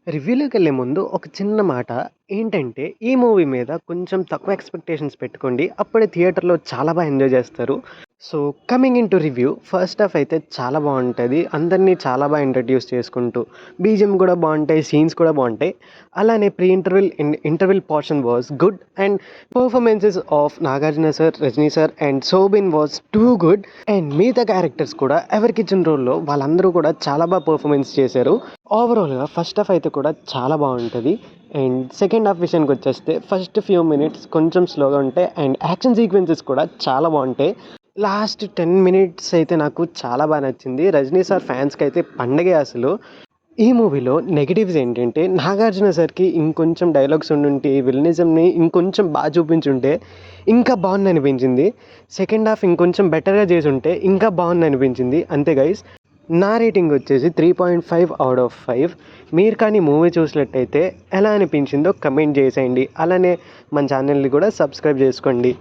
రివ్యూలోకెళ్ళే ముందు ఒక చిన్న మాట ఏంటంటే, ఈ మూవీ మీద కొంచెం తక్కువ ఎక్స్‌పెక్టేషన్స్ పెట్టుకోండి. అప్పుడే థియేటర్‌లో చాలా ఎంజాయ్ జేస్తారు. So, coming into review first half అయితే చాలా బావుంటది. అందరిని చాలా ఇంట్రడ్యూస్ చేసుకుంటూ, బీజీఎం గూడా బావుంటాయి, సీన్స్ కూడా బావుంటాయి. అలానే pre interval, interval portion was good and performances of Nagarjuna sir, Rajini sir and Soubin was too good. And మిగతా క్యారెక్టర్స్ కూడా ఎవరికిచ్చిన రోల్‌లో వాళ్ళందరూ కూడా చాలా పెర్ఫార్మన్స్ చేశారు. ఓవరాల్‌గా ఫస్ట్ హాఫ్ అయితే కూడా చాలా బావుంటది. అండ్ సెకండ్ హాఫ్ విషయానికొచ్చేస్తే ఫస్ట్ ఫ్యూ మినిట్స్ కొంచెం స్లోగా ఉంటాయి అండ్ యాక్షన్ సీక్వెన్సెస్ కూడా చాలా బావుంటాయి. లాస్ట్ 10 మినిట్స్ అయితే నాకు చాలా నచ్చింది. 'రజనీ' సార్ ఫ్యాన్స్‌కైతే పండగే అసలు. ఈ మూవీలో నెగెటివ్స్ ఏంటంటే, నాగార్జున సార్‌కి ఇంకొంచెం డైలాగ్స్ ఉండుంటే, విలనిజంని ఇంకొంచెం చూపించుంటే ఇంకా బావుందనిపించింది. సెకండ్ హాఫ్ ఇంకొంచెం బెటర్‌గా చేసుంటే ఇంకా బావుందనిపించింది. అంతే గైస్. నా రేటింగ్ వచ్చేసి 3.5 ఔట్ ఆఫ్ 5. మీరు కానీ మూవీ చూసినట్టయితే ఎలా అనిపించిందో కమెంట్ చేసేయండి. అలానే మన ఛానల్‌ని కూడా సబ్స్క్రైబ్ చేసుకోండి.